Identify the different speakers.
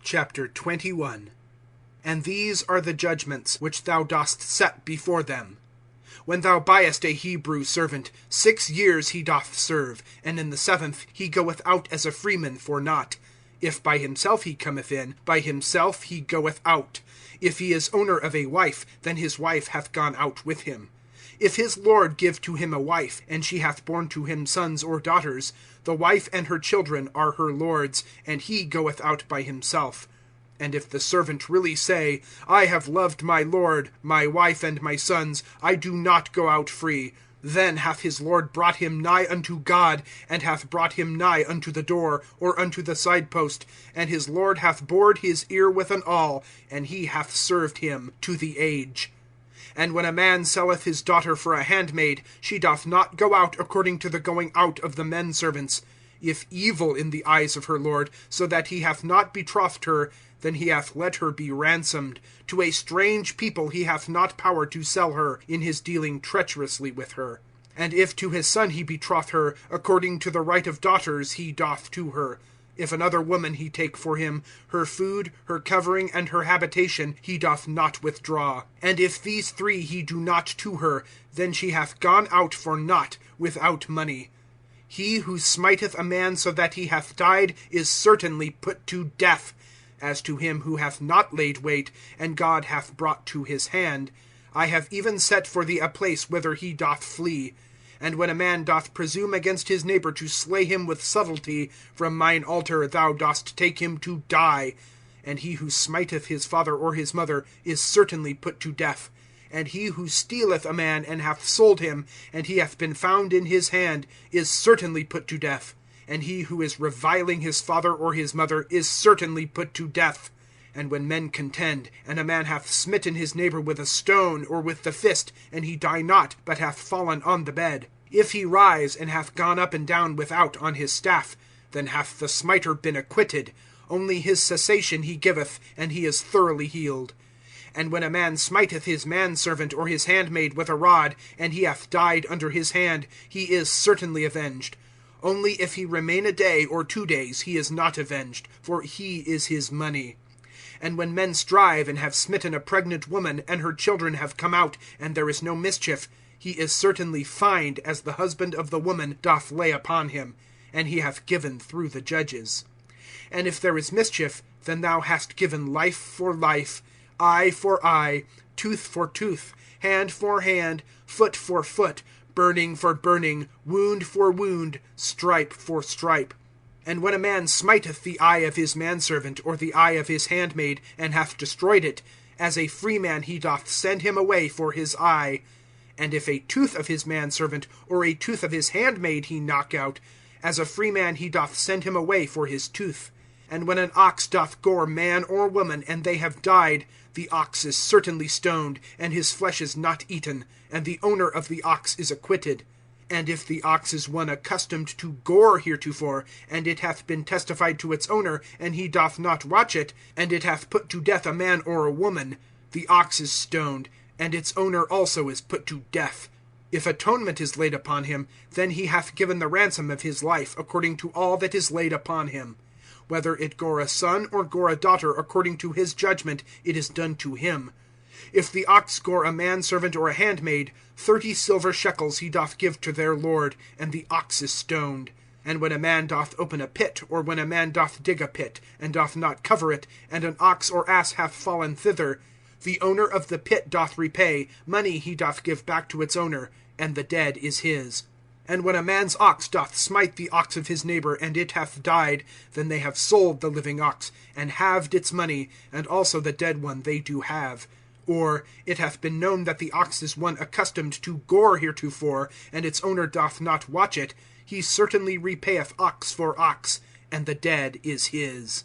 Speaker 1: 21. And these are the judgments which thou dost set before them. When thou buyest a Hebrew servant, 6 years he doth serve, and in the 7th he goeth out as a freeman for naught. If by himself he cometh in, by himself he goeth out. If he is owner of a wife, then his wife hath gone out with him. If his lord give to him a wife, and she hath borne to him sons or daughters, the wife and her children are her lord's, and he goeth out by himself. And if the servant really say, I have loved my lord, my wife, and my sons, I do not go out free, then hath his lord brought him nigh unto God, and hath brought him nigh unto the door, or unto the side post, and his lord hath bored his ear with an awl, and he hath served him to the age. And when a man selleth his daughter for a handmaid, she doth not go out according to the going out of the men servants. If evil in the eyes of her lord, so that he hath not betrothed her, then he hath let her be ransomed. To a strange people he hath not power to sell her, in his dealing treacherously with her. And if to his son he betroth her, according to the right of daughters he doth to her. If another woman he take for him, her food, her covering, and her habitation he doth not withdraw. And if these 3 he do not to her, then she hath gone out for naught, without money. He who smiteth a man so that he hath died is certainly put to death. As to him who hath not laid wait, and God hath brought to his hand, I have even set for thee a place whither he doth flee. And when a man doth presume against his neighbor to slay him with subtlety, from mine altar thou dost take him to die. And he who smiteth his father or his mother is certainly put to death. And he who stealeth a man and hath sold him, and he hath been found in his hand, is certainly put to death. And he who is reviling his father or his mother is certainly put to death. And when men contend, and a man hath smitten his neighbor with a stone or with the fist, and he die not, but hath fallen on the bed, if he rise, and hath gone up and down without on his staff, then hath the smiter been acquitted. Only his cessation he giveth, and he is thoroughly healed. And when a man smiteth his manservant or his handmaid with a rod, and he hath died under his hand, he is certainly avenged. Only if he remain a day or 2 days, he is not avenged, for he is his money. And when men strive, and have smitten a pregnant woman, and her children have come out, and there is no mischief, he is certainly fined, as the husband of the woman doth lay upon him, and he hath given through the judges. And if there is mischief, then thou hast given life for life, eye for eye, tooth for tooth, hand for hand, foot for foot, burning for burning, wound for wound, stripe for stripe. And when a man smiteth the eye of his manservant, or the eye of his handmaid, and hath destroyed it, as a freeman he doth send him away for his eye. And if a tooth of his manservant, or a tooth of his handmaid he knock out, as a freeman he doth send him away for his tooth. And when an ox doth gore man or woman, and they have died, the ox is certainly stoned, and his flesh is not eaten, and the owner of the ox is acquitted. And if the ox is one accustomed to gore heretofore, and it hath been testified to its owner, and he doth not watch it, and it hath put to death a man or a woman, the ox is stoned, and its owner also is put to death. If atonement is laid upon him, then he hath given the ransom of his life, according to all that is laid upon him. Whether it gore a son or gore a daughter, according to his judgment, it is done to him. If the ox gore a manservant or a handmaid, 30 silver shekels he doth give to their lord, and the ox is stoned. And when a man doth open a pit, or when a man doth dig a pit, and doth not cover it, and an ox or ass hath fallen thither, the owner of the pit doth repay, money he doth give back to its owner, and the dead is his. And when a man's ox doth smite the ox of his neighbor, and it hath died, then they have sold the living ox, and halved its money, and also the dead one they do have. Or, it hath been known that the ox is one accustomed to gore heretofore, and its owner doth not watch it, he certainly repayeth ox for ox, and the dead is his.